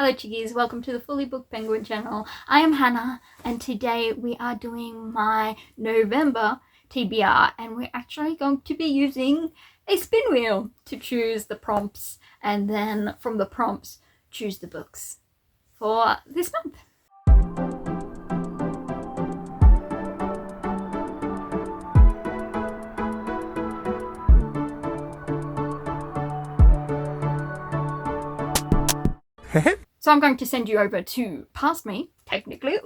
Hello Chiggies, welcome to the Fully Booked Penguin channel. I am Hannah and today we are doing my November TBR and we're actually going to be using a spin wheel to choose the prompts and then from the prompts choose the books for this month. So I'm going to send you over to past me, technically,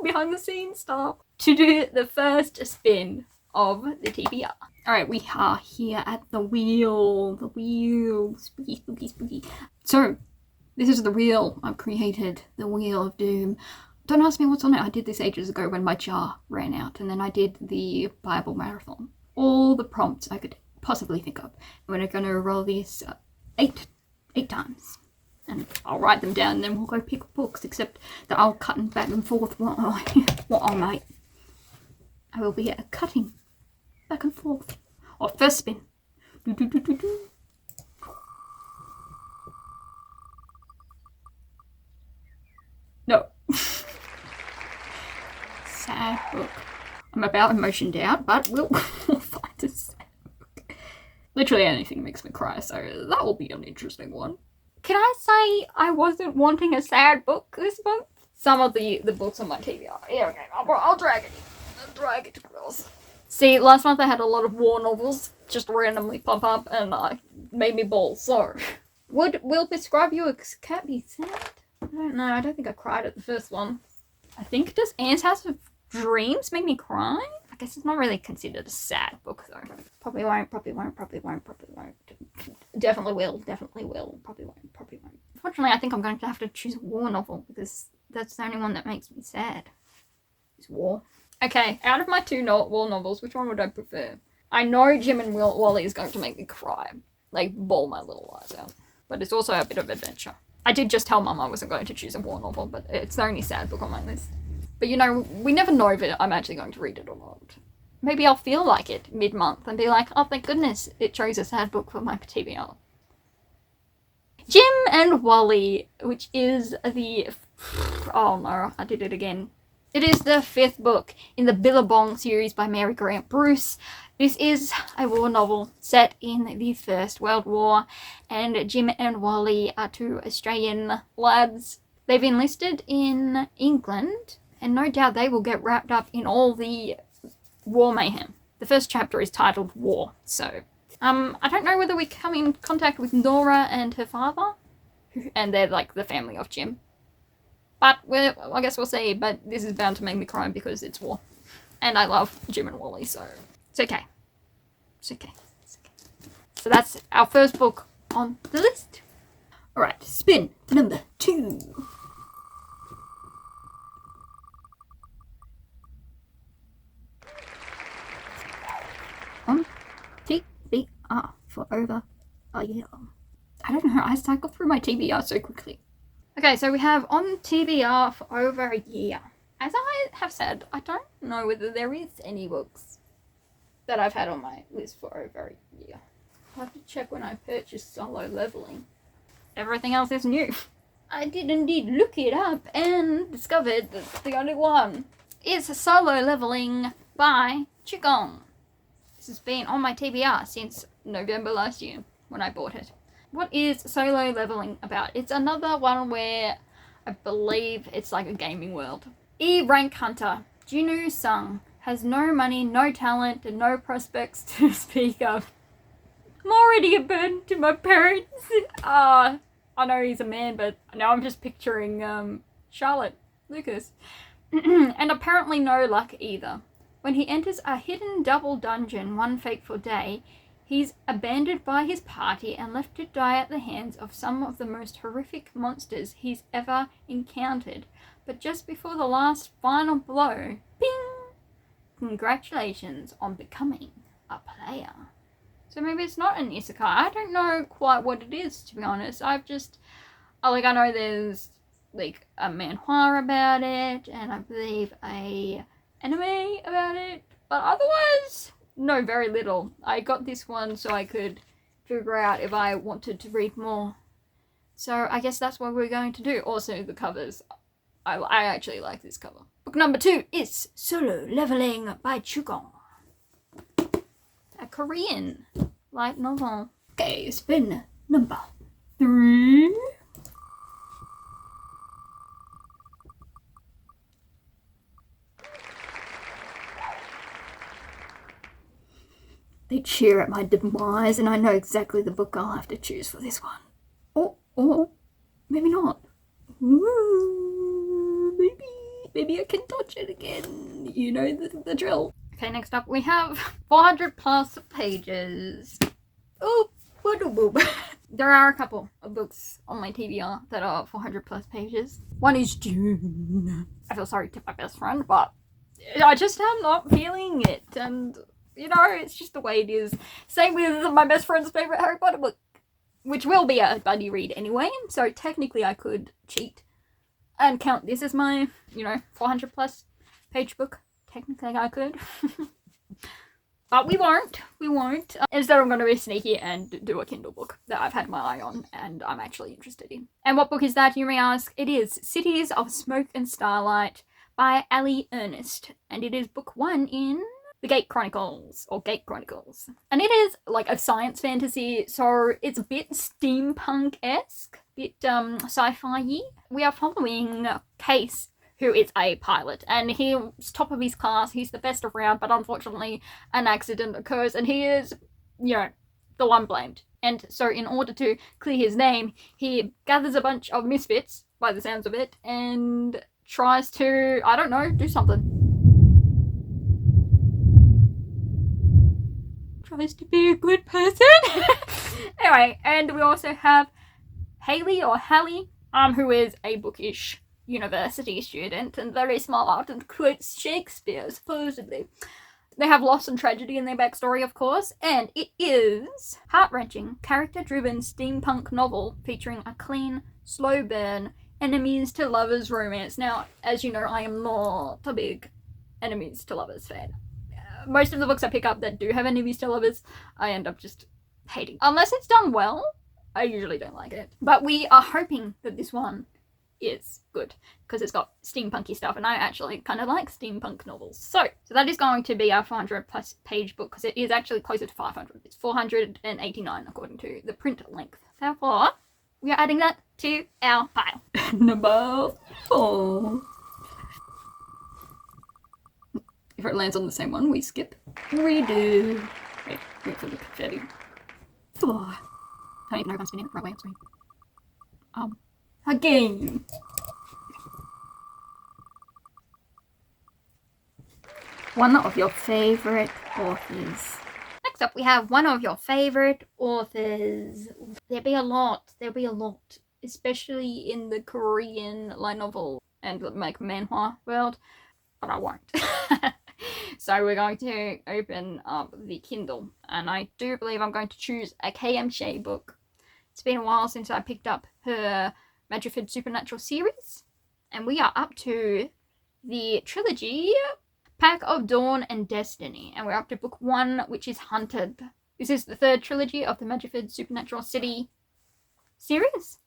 behind the scenes stuff, to do the first spin of the TBR. Alright, we are here at the wheel, spooky, spooky, spooky. So, this is the wheel I've created, the Wheel of Doom. Don't ask me what's on it, I did this ages ago when my jar ran out, and then I did the Bible marathon. All the prompts I could possibly think of. And we're going to roll this eight times. And I'll write them down and then we'll go pick books, except that I'll cut back and forth while mate. I will be cutting back and forth. Oh, first spin. No. Sad book. I'm about emotioned out, but we'll find a sad book. Literally anything makes me cry, so that will be an interesting one. Can I say I wasn't wanting a sad book this month? Some of the books on my TBR. Yeah, okay, I'll drag it. I'll drag it across. See, last month I had a lot of war novels just randomly pop up and made me bawl, so. Will Prescribe you a cat be sad? I don't know, I don't think I cried at the first one. I think does Anne's House of Dreams make me cry? I guess it's not really considered a sad book though. Probably won't. Definitely will, probably won't. Unfortunately, I think I'm going to have to choose a war novel because that's the only one that makes me sad. It's war. Okay, out of my two war novels, which one would I prefer? I know Jim and Wally is going to make me cry. Like, bawl my little eyes out. But it's also a bit of adventure. I did just tell Mum I wasn't going to choose a war novel, but it's the only sad book on my list. But you know, we never know if I'm actually going to read it or not. Maybe I'll feel like it mid-month and be like, oh thank goodness it chose a sad book for my TBR. Jim and Wally, which is the... oh no, I did it again. It is the 5th book in the Billabong series by Mary Grant Bruce. This is a war novel set in the First World War, and Jim and Wally are two Australian lads. They've enlisted in England, and no doubt they will get wrapped up in all the war mayhem. The first chapter is titled War, so I don't know whether we come in contact with Nora and her father, and they're like the family of Jim. But I guess we'll see, but this is bound to make me cry because it's war. And I love Jim and Wally, so it's okay. It's okay. So that's our first book on the list. Alright, spin for number 2. On TBR for over a year. I don't know, I cycle through my TBR so quickly. Okay, so we have on TBR for over a year. As I have said, I don't know whether there is any books that I've had on my list for over a year. I'll have to check when I purchased Solo Leveling. Everything else is new. I did indeed look it up and discovered that the only one is Solo Leveling by Chugong. This has been on my TBR since November last year when I bought it. What is Solo Leveling about? It's another one where I believe it's like a gaming world. E-rank hunter Jinu Sung has no money, no talent, and no prospects to speak of. I'm already a burden to my parents. I know he's a man, but now I'm just picturing Charlotte Lucas. And apparently no luck either. When he enters a hidden double dungeon one fateful day, he's abandoned by his party and left to die at the hands of some of the most horrific monsters he's ever encountered. But just before the last final blow, ping! Congratulations on becoming a player. So maybe it's not an isekai. I don't know quite what it is, to be honest. I know there's like a manhwa about it, and I believe a anime about it, but otherwise, no, very little. I got this one so I could figure out if I wanted to read more. So I guess that's what we're going to do. Also, the covers. I actually like this cover. Book number 2 is Solo Leveling by Chugong. A Korean light novel. Okay, spin number 3. They cheer at my demise, and I know exactly the book I'll have to choose for this one. Or maybe not. Ooh, maybe I can dodge it again. You know the drill. Okay, next up we have 400 plus pages. Oh, there are a couple of books on my TBR that are 400 plus pages. One is June. I feel sorry to my best friend, but I just am not feeling it, and you know, it's just the way it is. Same with my best friend's favourite Harry Potter book, which will be a buddy read anyway, so technically I could cheat and count this as my, 400 plus page book. Technically I could. But we won't. Instead I'm going to be sneaky and do a Kindle book that I've had my eye on and I'm actually interested in. And what book is that, you may ask? It is Cities of Smoke and Starlight by Alli, Earnest. And it is book 1 in the Gate Chronicles, or Gate Chronicles. And it is like a science fantasy, so it's a bit steampunk-esque, bit sci-fi-y. We are following Case, who is a pilot, and he's top of his class, he's the best around, but unfortunately an accident occurs and he is, the one blamed. And so in order to clear his name, he gathers a bunch of misfits, by the sounds of it, and tries to, I don't know, do something. Tries to be a good person. Anyway, and we also have Haley, or Hallie, who is a bookish university student and very smart and quotes Shakespeare, supposedly. They have loss and tragedy in their backstory, of course, and it is heart-wrenching, character-driven steampunk novel featuring a clean, slow burn, enemies to lovers romance. Now, as you know, I am not a big enemies to lovers fan. Most of the books I pick up that do have enemies to lovers, I end up just hating. Unless it's done well, I usually don't like it. But we are hoping that this one is good, because it's got steampunky stuff, and I actually kind of like steampunk novels. So that is going to be our 400 plus page book, because it is actually closer to 500. It's 489 according to the print length. Therefore, we are adding that to our pile. Number 4. If it lands on the same one, we skip. Redo. Wait for the confetti. 4. I don't even know if I'm spinning it the right way. I'm sorry. Again. One of your favorite authors. Next up, we have one of your favorite authors. There'll be a lot, especially in the Korean light novel and like manhwa world, but I won't. So we're going to open up the Kindle, and I do believe I'm going to choose a KM Shea book. It's been a while since I picked up her Mansfield Supernatural series, and we are up to the trilogy Pack of Dawn and Destiny, and we're up to book 1, which is Hunted. This is the 3rd trilogy of the Mansfield Supernatural City series,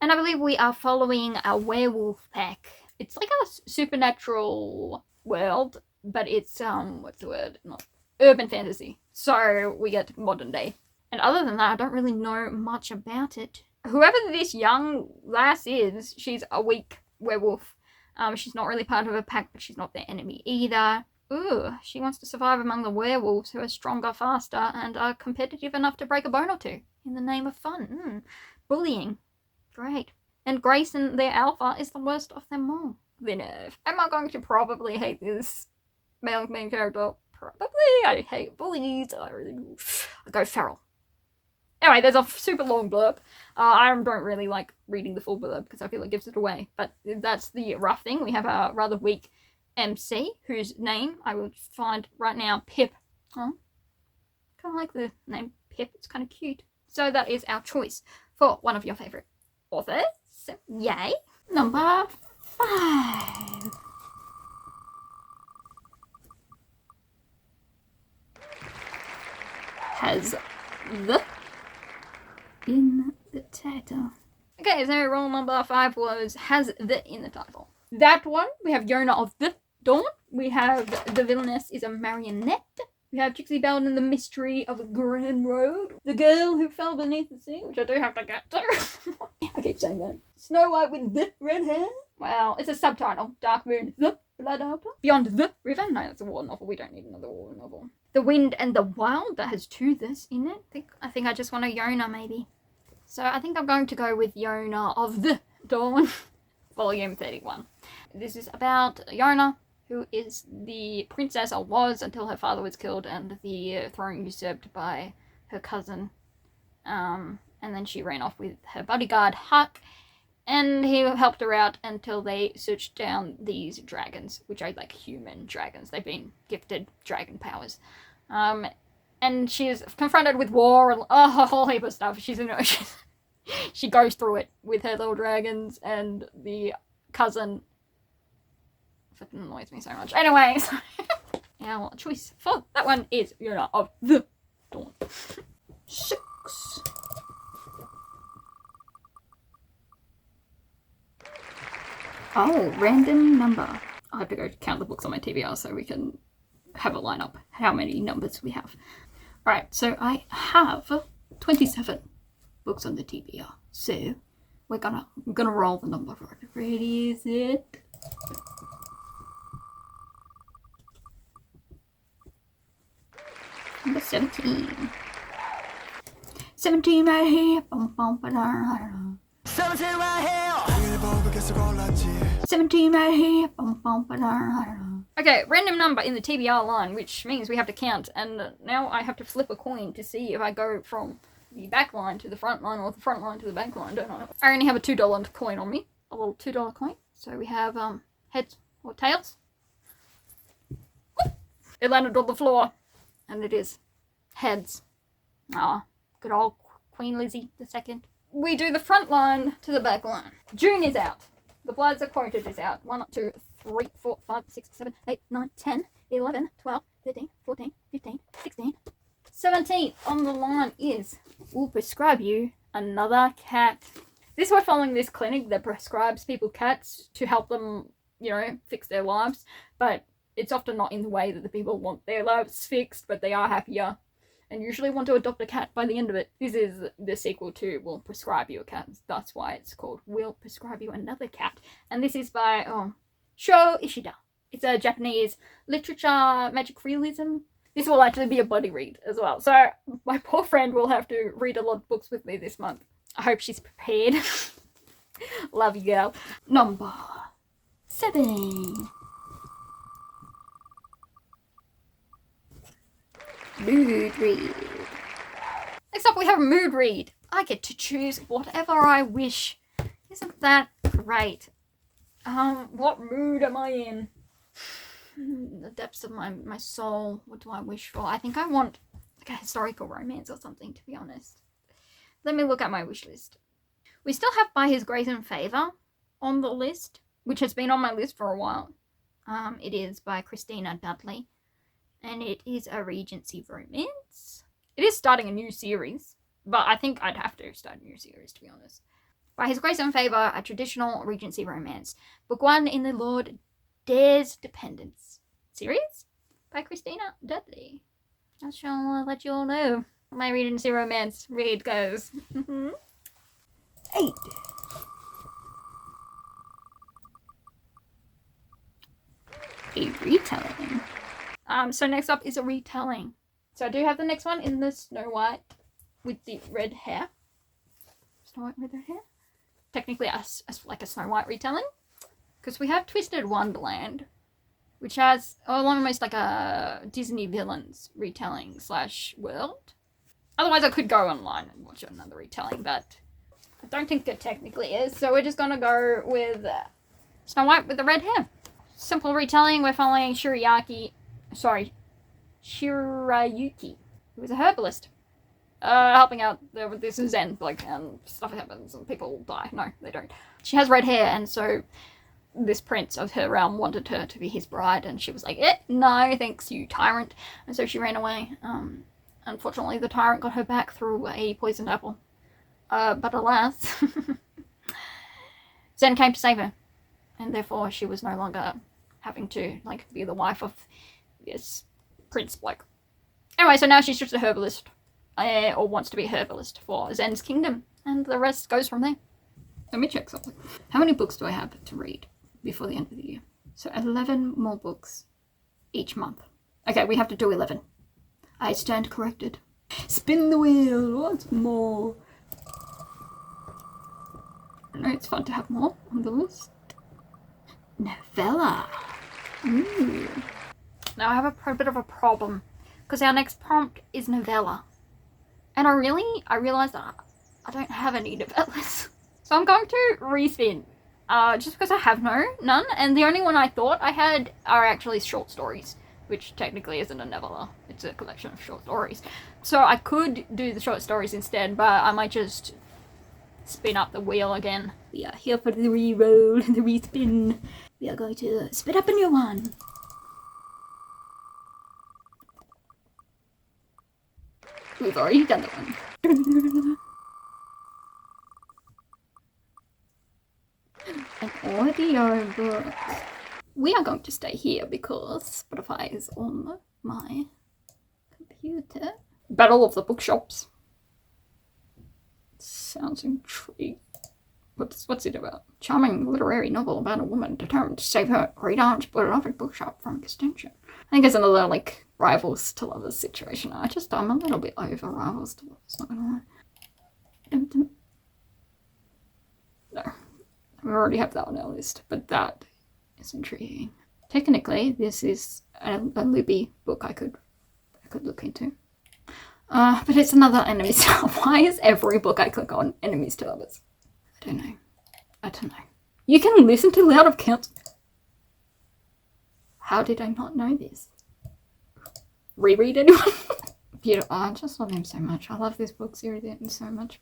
and I believe we are following a werewolf pack. It's like a supernatural world, but it's what's the word? Not urban fantasy. So we get modern day. And other than that, I don't really know much about it. Whoever this young lass is, she's a weak werewolf. She's not really part of a pack, but she's not their enemy either. Ooh, she wants to survive among the werewolves who are stronger, faster, and are competitive enough to break a bone or two in the name of fun. Bullying. Great. And Grayson, their alpha, is the worst of them all. The nerve. Am I going to probably hate this male main character? Probably. I hate bullies. I really do. I go feral. Anyway, there's a super long blurb. I don't really like reading the full blurb because I feel it gives it away. But that's the rough thing. We have a rather weak MC, whose name I will find right now, Pip. Oh, kind of like the name Pip. It's kind of cute. So that is our choice for one of your favourite authors. Yay. Number 5. Has the in the title. Okay, so rule number 5 has the in the title. That one, we have Yona of the Dawn. We have the villainess is a marionette. We have Trixie Belle and the mystery of the Grand Road. The girl who fell beneath the sea, which I do have to get to. I keep saying that. Snow White with the red hair. Well, it's a subtitle. Dark Moon, the Blood Altar. Beyond the River. No, that's a war novel. We don't need another war novel. The Wind and the Wild. That has 2 this in it. I think I just want a Yona, maybe. So I think I'm going to go with Yona of the Dawn. Volume 31. This is about Yona, who is the princess, or was until her father was killed and the throne usurped by her cousin. And then she ran off with her bodyguard, Huck, and he helped her out until they searched down these dragons, which are like human dragons. They've been gifted dragon powers. And she is confronted with war and a whole heap of stuff. She goes through it with her little dragons, and the cousin fucking annoys me so much. Anyways, our choice for that one is Yona of the Dawn. 6. Oh, random number. I have to go count the books on my TBR so we can have a lineup how many numbers we have. Alright, so I have 27 books on the TBR. So I'm gonna roll the number for it. Ready, is it? Number 17. 17 right here. 17 right here. 17 right here. Okay, random number in the TBR line, which means we have to count, and now I have to flip a coin to see if I go from the back line to the front line or the front line to the back line, don't I? I only have a $2 coin on me, a little $2 coin. So we have heads or tails. It landed on the floor, and it is heads. Ah, good old Queen Lizzie II. We do the front line to the back line. June is out. The Bloods are quoted is out. 1, 2, 3, 4, 5, 6, 7, 8, 9, 10, 11, 12, 13, 14, 15, 16. 17th on the line is We'll Prescribe You Another Cat. We're following this clinic that prescribes people cats to help them, fix their lives. But it's often not in the way that the people want their lives fixed, but they are happier and usually want to adopt a cat by the end of it. This is the sequel to We'll Prescribe You a Cat. That's why it's called We'll Prescribe You Another Cat. And this is by Syou Ishida. It's a Japanese literature magic realism. This will actually be a buddy read as well. So my poor friend will have to read a lot of books with me this month. I hope she's prepared. Love you, girl. Number 7. Mood read. Next up we have a mood read. I get to choose whatever I wish. Isn't that great? What mood am I in? The depths of my soul. What do I wish for? I think I want like a historical romance or something, to be honest. Let me look at my wish list. We still have By His Grace and Favour on the list, which has been on my list for a while. It is by Christina Dudley, and it is a Regency romance. It is starting a new series, but I think I'd have to start a new series, to be honest. By His Grace and Favour, a traditional Regency romance. Book 1 in the Lord Dare's Dependence series by Christina Dudley. I shall let you all know my Regency romance read goes. 8. A retelling. So next up is a retelling. So I do have the next one in the Snow White with the red hair. Snow White with red hair? Technically as like a Snow White retelling. Because we have Twisted Wonderland, which has almost like a Disney villains retelling / world. Otherwise I could go online and watch another retelling, but I don't think it technically is. So we're just going to go with Snow White with the red hair. Simple retelling. We're following Shirayuki, who is a herbalist. Helping out with this Zen, and stuff happens and people die. No, they don't. She has red hair, and so this prince of her realm wanted her to be his bride, and she was like, no, thanks, you tyrant. And so she ran away. Unfortunately, the tyrant got her back through a poisoned apple. But alas, Zen came to save her, and therefore she was no longer having to, like, be the wife of this prince bloke. Anyway, so now she's just a herbalist, or wants to be a herbalist for Zen's kingdom, and the rest goes from there. Let me check something. How many books do I have to read before the end of the year? So 11 more books each month. Okay, we have to do 11. I stand corrected. Spin the wheel once more. I know it's fun to have more on the list. Novella. Ooh. Now I have a bit of a problem, because our next prompt is novella. And I realised that I don't have any novellas. So I'm going to respin, just because I have none, and the only one I thought I had are actually short stories, which technically isn't a novella, it's a collection of short stories. So I could do the short stories instead, but I might just spin up the wheel again. We are here for the re-roll, the respin. We are going to spin up a new one. We've already done that one. An audio book. We are going to stay here because Spotify is on my computer. Battle of the Bookshops. Sounds intriguing. What's it about? Charming literary novel about a woman determined to save her great aunt's beloved bookshop from extinction. I think it's another, like, rivals to lovers situation. I'm a little bit over rivals to lovers, not gonna lie. No. We already have that on our list, but that is intriguing. Technically, this is a Libby book I could look into. But it's another enemies to lovers. Why is every book I click on enemies to lovers? I don't know. You can listen to Loud of Council. How did I not know this? Reread anyone? Beautiful. I just love him so much. I love this book series so much.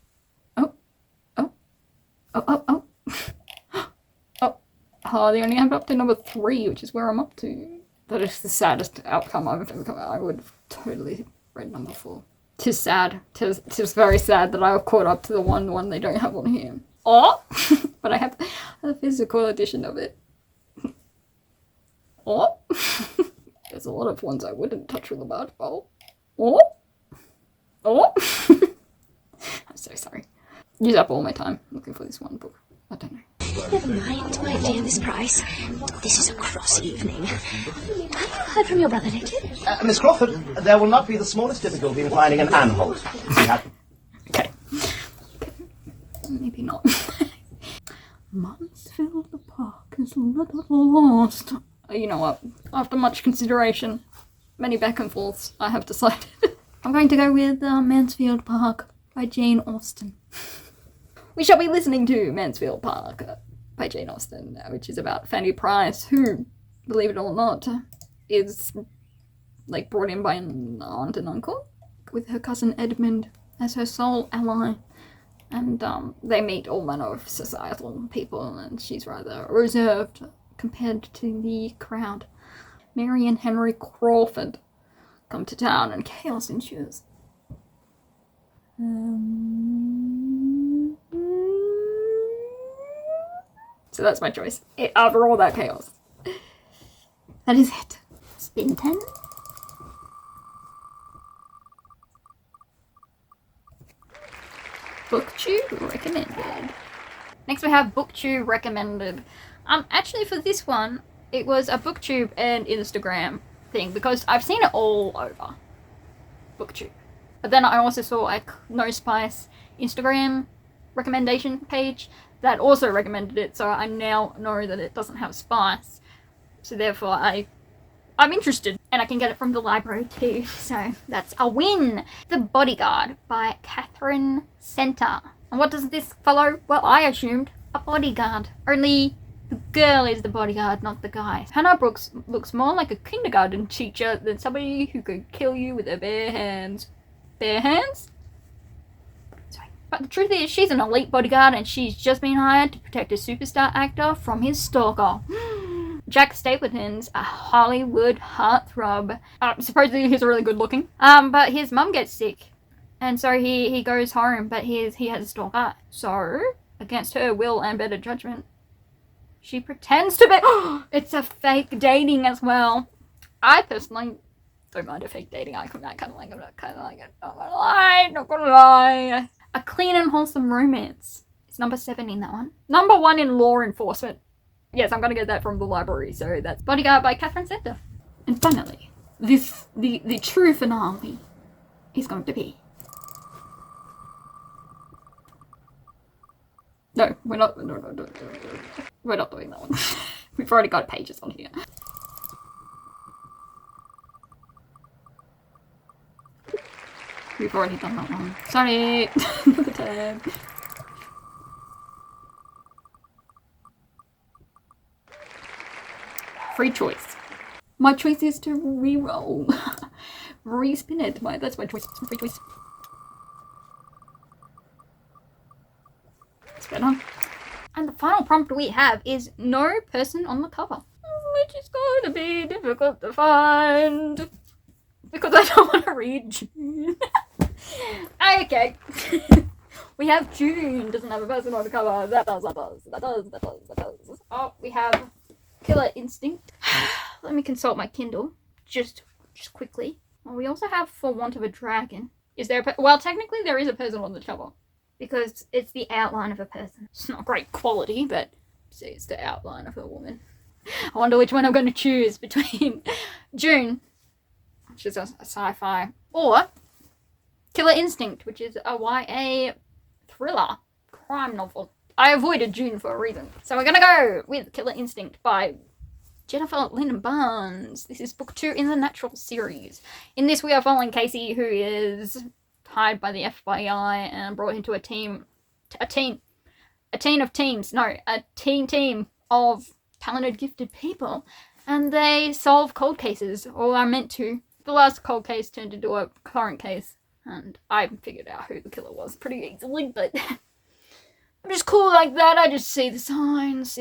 Oh, they only have up to number 3, which is where I'm up to. That is the saddest outcome I've ever come out. I would have totally read number 4. Tis sad. Tis very sad that I have caught up to the one they don't have on here. Oh! But I have a physical edition of it. Oh! There's a lot of ones I wouldn't touch with a barge pole. Oh! Oh! I'm so sorry. Use up all my time looking for this one book. I don't know. Never mind, my dear Miss Price. This is a cross evening. Have you heard from your brother lately? Miss Crawford, there will not be the smallest difficulty in finding an Anholt. Okay. Maybe not. Mansfield Park is a little lost. You know what? After much consideration, many back and forths, I have decided I'm going to go with Mansfield Park by Jane Austen. We shall be listening to Mansfield Park by Jane Austen, which is about Fanny Price, who, believe it or not, is, like, brought in by an aunt and uncle, with her cousin Edmund as her sole ally. And they meet all manner of societal people, and she's rather reserved compared to the crowd. Mary and Henry Crawford come to town, and chaos ensues. So that's my choice. After all that chaos. That is it. Spin 10. BookTube recommended. Next we have BookTube recommended. Actually for this one, it was a BookTube and Instagram thing because I've seen it all over BookTube. But then I also saw a No Spice Instagram recommendation page that also recommended it, so I now know that it doesn't have spice. So therefore I'm interested, and I can get it from the library too, so that's a win. The Bodyguard by Catherine Center. And what does this follow? Well, I assumed a bodyguard, only the girl is the bodyguard, not the guy. Hannah Brooks looks more like a kindergarten teacher than somebody who could kill you with her bare hands. Bare hands? Sorry. But the truth is, she's an elite bodyguard and she's just been hired to protect a superstar actor from his stalker. Jack Stapleton's a Hollywood heartthrob. Supposedly he's really good looking. But his mum gets sick. And so he goes home, but he has a stalker. So, against her will and better judgment, She pretends to be. It's a fake dating as well. I personally don't mind a fake dating. I kind of like it. Not gonna lie. A clean and wholesome romance. It's number 7 in that one. Number 1 in law enforcement. Yes, I'm gonna get that from the library. So that's Bodyguard by Catherine Center. And finally, the true finale is going to be. No, we're not. No. We're not doing that one. We've already got pages on here. We've already done that one. Sorry. Another tab. Free choice. My choice is to re-roll. Re-spin it. That's my choice. Free choice. It's better. And the final prompt we have is no person on the cover. Which is going to be difficult to find. Because I don't want to read June. Okay. We have June doesn't have a person on the cover. That does. Oh, we have Killer Instinct. Let me consult my Kindle. Just quickly. Well, we also have For Want of a Dragon. Is there well, technically there is a person on the cover. Because it's the outline of a person. It's not great quality, but see, it's the outline of a woman. I wonder which one I'm going to choose between June, which is a sci-fi, or Killer Instinct, which is a YA thriller crime novel. I avoided June for a reason. So we're going to go with Killer Instinct by Jennifer Lynn Barnes. This is book 2 in the Natural series. In this we are following Casey, who is hired by the FBI and brought into a team of talented, gifted people, and they solve cold cases, or are meant to. The last cold case turned into a current case, and I figured out who the killer was pretty easily, but I'm just cool like that. I just see the signs.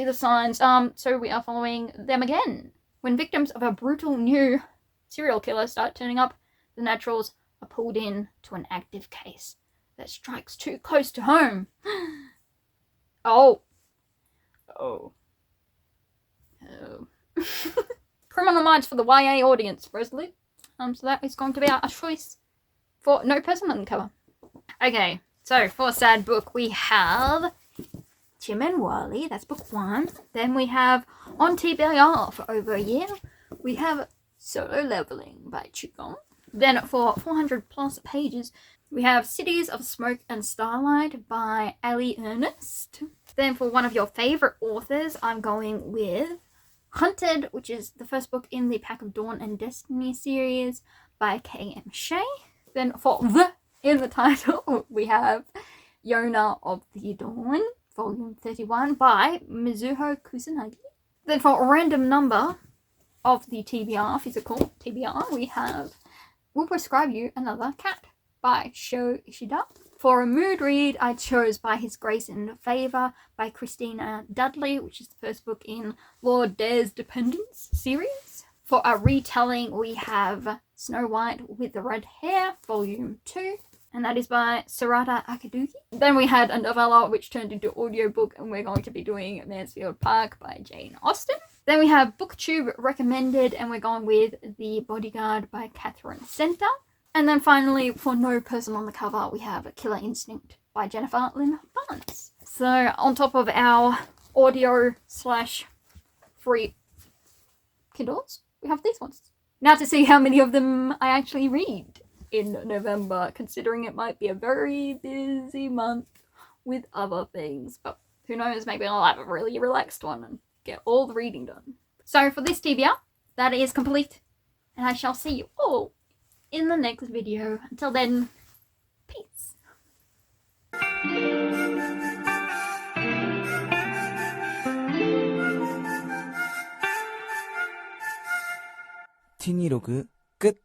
So we are following them again. When victims of a brutal new serial killer start turning up, the Naturals are pulled in to an active case that strikes too close to home. Oh. Criminal Minds for the YA audience, Rosalie. So that is going to be our choice for no person on the cover. Okay, so for sad book we have Tim and Wally, that's book 1. Then we have On TBR for over a year. We have Solo Leveling by Chugong. Then for 400 plus pages, we have Cities of Smoke and Starlight by Alli, Earnest. Then for one of your favourite authors, I'm going with Hunted, which is the first book in the Pack of Dawn and Destiny series by K.M. Shea. Then for the in the title, we have Yona of the Dawn, volume 31 by Mizuho Kusanagi. Then for a random number of the TBR, physical TBR, we have Will Prescribe You Another Cat by Shea Ishida. For a mood read, I chose By His Grace and Favour by Christina Dudley, which is the first book in Lord Dare's Dependence series. For a retelling, we have Snow White with the Red Hair, volume 2, and that is by Sorata Akiduki. Then we had a novella which turned into audiobook, and we're going to be doing Mansfield Park by Jane Austen. Then we have BookTube recommended, and we're going with The Bodyguard by Catherine Center. And then finally, for no person on the cover, we have Killer Instinct by Jennifer Lynn Barnes. So on top of our audio/free Kindles, we have these ones. Now to see how many of them I actually read in November, considering it might be a very busy month with other things. But who knows, maybe I'll have a really relaxed one and get all the reading done. So for this TBR, that is complete. And I shall see you all in the next video. Until then, peace. T26 끝.